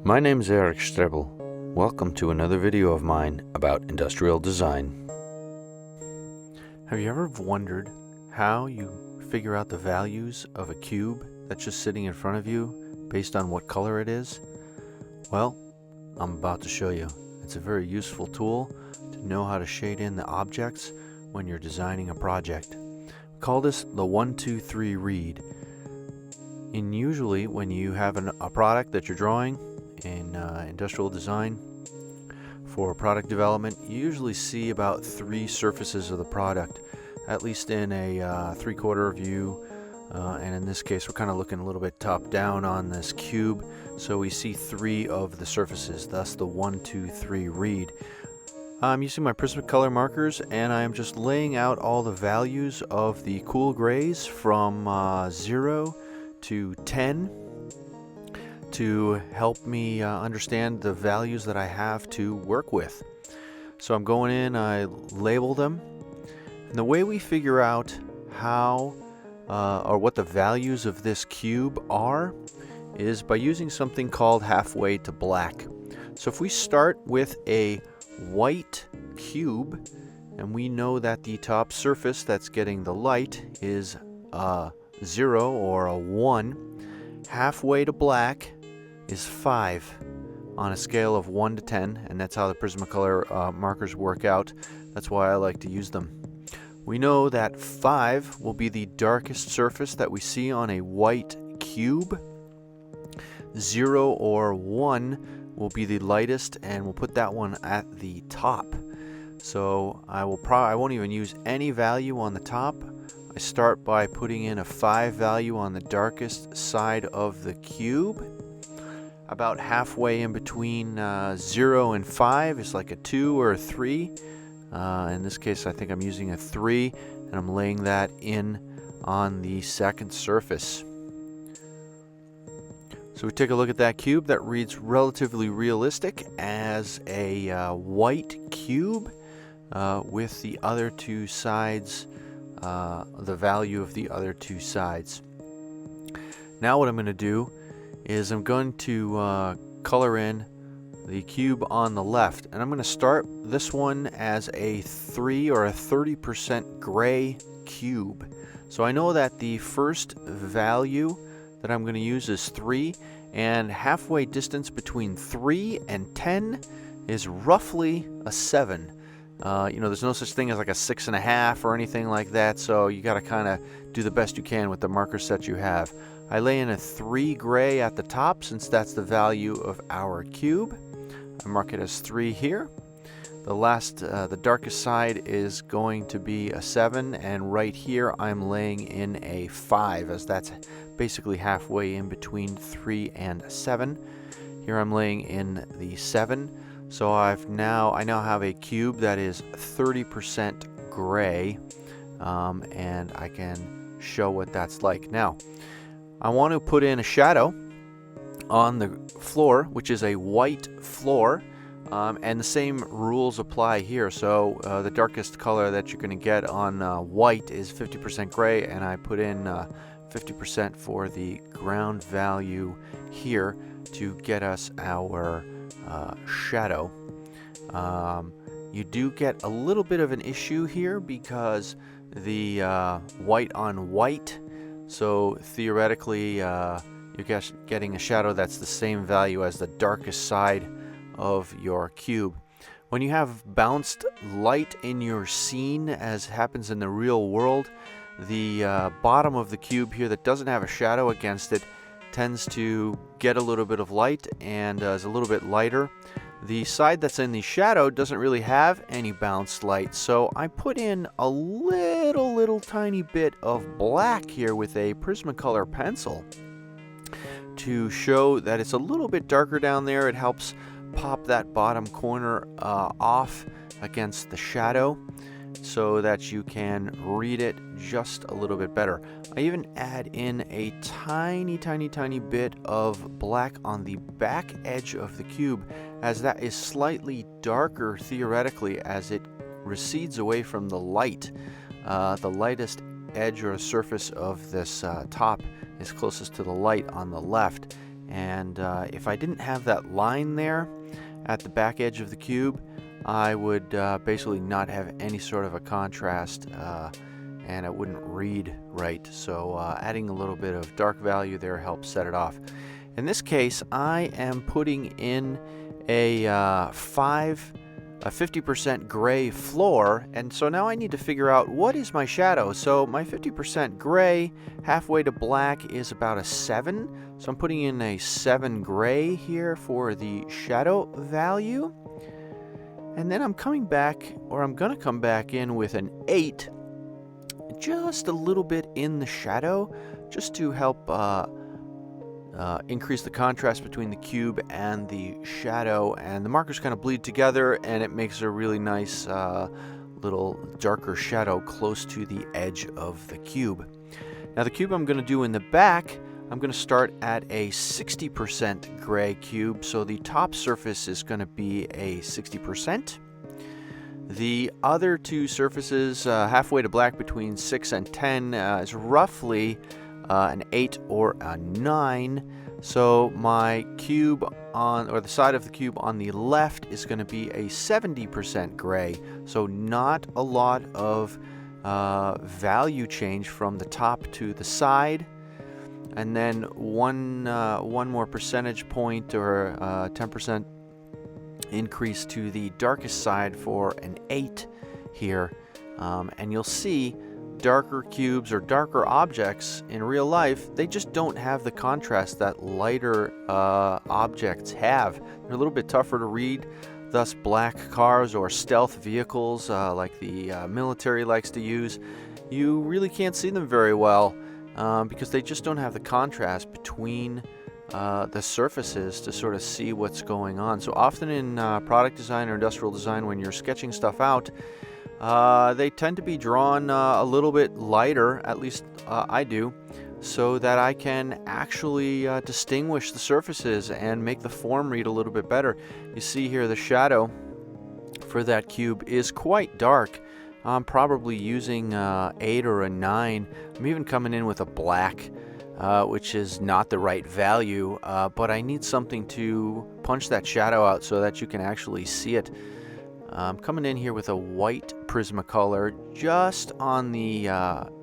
My name's 𝗟𝘂𝗲𝗿. Welcome to another video of mine about industrial design. Have you ever wondered how you figure out the values of a cube that's just sitting in front of you based on what color it is? Well, I'm about to show you. It's a very useful tool to know how to shade in the objects when you're designing a project. We call this the 1, 2, 3 read. And usually when you have a product that you're drawing in industrial design for product development, you usually see about 3 surfaces of the product, at least in a 3/4 view, and in this case we're kind of looking a little bit top down on this cube, so we see 3 of the surfaces, thus the 1, 2, 3 read. I'm using my Prismacolor markers and I am just laying out all the values of the cool grays from 0 to 10 to help me understand the values that I have to work with. So I'm going in, I label them, and the way we figure out how or what the values of this cube are is by using something called halfway to black. So if we start with a white cube and we know that the top surface that's getting the light is 0 or a 1, halfway to black is 5 on a scale of 1 to 10, and that's how the Prismacolor markers work out. That's why I like to use them. We know that 5 will be the darkest surface that we see on a white cube. 0 or 1 will be the lightest, and we'll put that one at the top. So I won't even use any value on the top. I start by putting in a 5 value on the darkest side of the cube. About halfway in between 0 and 5 is like a 2 or a 3. In this case I think I'm using a 3, and I'm laying that in on the second surface. So we take a look at that cube. That reads relatively realistic as a white cube with the other 2 sides, the value of the other 2 sides. Now what I'm going to do is I'm going to color in the cube on the left, and I'm going to start this one as a 3 or a 30% gray cube. So I know that the first value that I'm going to use is 3, and halfway distance between 3 and 10 is roughly a 7. There's no such thing as like a 6.5 or anything like that, so you got to kind of do the best you can with the marker set you have. I lay in a 3 gray at the top since that's the value of our cube. I mark it as 3 here. The darkest side is going to be a 7, and right here I'm laying in a 5, as that's basically halfway in between 3 and 7. Here I'm laying in the 7. So I now have a cube that is 30% gray, and I can show what that's like. Now, I want to put in a shadow on the floor, which is a white floor, and the same rules apply here. So the darkest color that you're going to get on white is 50% gray, and I put in 50% for the ground value here to get us our shadow. You do get a little bit of an issue here because the white on white, so theoretically you're getting a shadow that's the same value as the darkest side of your cube. When you have bounced light in your scene, as happens in the real world, the bottom of the cube here that doesn't have a shadow against it tends to get a little bit of light and is a little bit lighter. The side that's in the shadow doesn't really have any bounced light, so I put in a little tiny bit of black here with a Prismacolor pencil to show that it's a little bit darker down there. It helps pop that bottom corner off against the shadow so that you can read it just a little bit better. I even add in a tiny bit of black on the back edge of the cube, as that is slightly darker theoretically as it recedes away from the light. The lightest edge or surface of this top is closest to the light on the left, And if I didn't have that line there at the back edge of the cube, I would basically not have any sort of a contrast, and it wouldn't read right. So adding a little bit of dark value there helps set it off. In this case, I am putting in a 50% gray floor, and so now I need to figure out what is my shadow. So my 50% gray halfway to black is about a 7, so I'm putting in a 7 gray here for the shadow value, and then I'm coming back, or I'm gonna come back in with an 8, just a little bit in the shadow, just to help increase the contrast between the cube and the shadow, and the markers kind of bleed together, and it makes a really nice little darker shadow close to the edge of the cube. Now the cube I'm going to do in the back, I'm going to start at a 60% gray cube, so the top surface is going to be a 60%. The other two surfaces, halfway to black between 6 and 10, is roughly an 8 or a 9. So my cube on, or the side of the cube on the left, is going to be a 70% gray. So not a lot of value change from the top to the side. And then one more percentage point, or 10% increase to the darkest side for an 8 here. And you'll see darker cubes or darker objects in real life, they just don't have the contrast that lighter objects have. They're a little bit tougher to read, thus black cars or stealth vehicles like the military likes to use, you really can't see them very well because they just don't have the contrast between the surfaces to sort of see what's going on. So often in product design or industrial design, when you're sketching stuff out, they tend to be drawn a little bit lighter, at least I do, so that I can actually distinguish the surfaces and make the form read a little bit better. You see here the shadow for that cube is quite dark. I'm probably using 8 or a 9. I'm even coming in with a black, which is not the right value, but I need something to punch that shadow out so that you can actually see it. I'm coming in here with a white Prismacolor just on the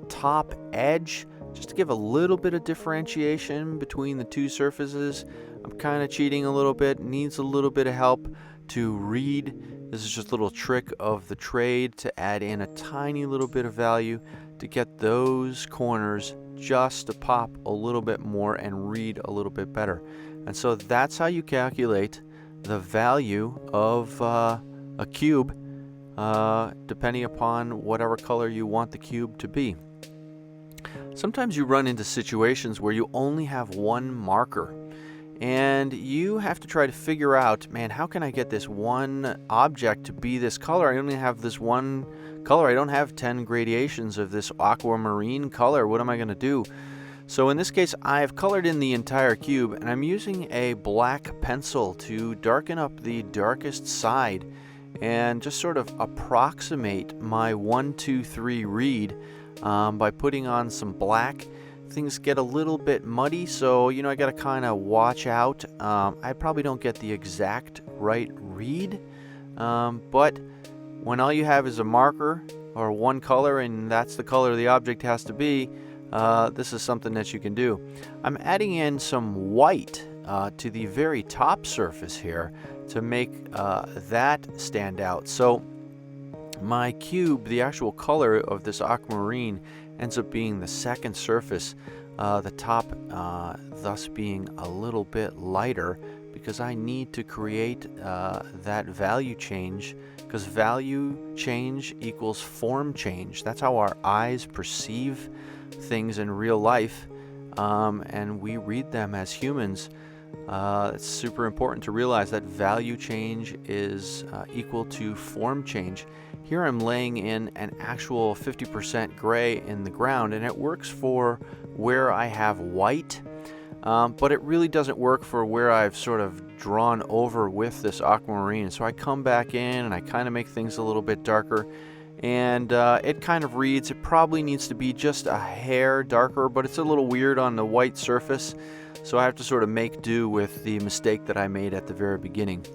top edge, just to give a little bit of differentiation between the two surfaces. I'm kind of cheating a little bit, needs a little bit of help to read. This is just a little trick of the trade to add in a tiny little bit of value to get those corners just to pop a little bit more and read a little bit better. And so that's how you calculate the value of a cube, depending upon whatever color you want the cube to be. Sometimes you run into situations where you only have one marker, and you have to try to figure out, man, how can I get this one object to be this color? I only have this one color. I don't have 10 gradations of this aquamarine color. What am I going to do? So in this case, I've colored in the entire cube, and I'm using a black pencil to darken up the darkest side and just sort of approximate my 1, 2, 3 read by putting on some black. Things get a little bit muddy, so you know, I got to kind of watch out. I probably don't get the exact right read, but when all you have is a marker or one color and that's the color the object has to be, this is something that you can do. I'm adding in some white to the very top surface here to make that stand out. So my cube, the actual color of this aquamarine, ends up being the second surface, the top thus being a little bit lighter, because I need to create that value change, because value change equals form change. That's how our eyes perceive things in real life, and we read them as humans. It's super important to realize that value change is equal to form change. Here I'm laying in an actual 50% gray in the ground, and it works for where I have white, but it really doesn't work for where I've sort of drawn over with this aquamarine. So I come back in and I kind of make things a little bit darker, and it kind of reads, it probably needs to be just a hair darker, but it's a little weird on the white surface. So I have to sort of make do with the mistake that I made at the very beginning.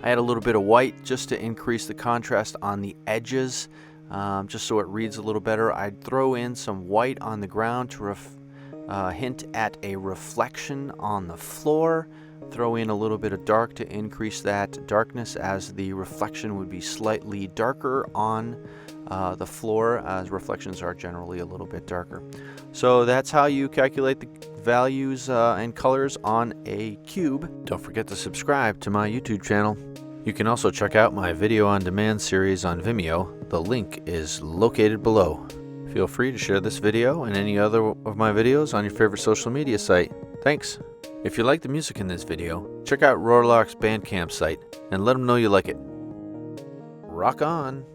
I had a little bit of white just to increase the contrast on the edges, just so it reads a little better. I'd throw in some white on the ground to hint at a reflection on the floor. Throw in a little bit of dark to increase that darkness, as the reflection would be slightly darker on the floor, as reflections are generally a little bit darker. So that's how you calculate the values and colors on a cube. Don't forget to subscribe to my YouTube channel. You can also check out my video on demand series on Vimeo. The link is located below. Feel free to share this video and any other of my videos on your favorite social media site. Thanks! If you like the music in this video, check out Rurlyok's Bandcamp site and let them know you like it. Rock on!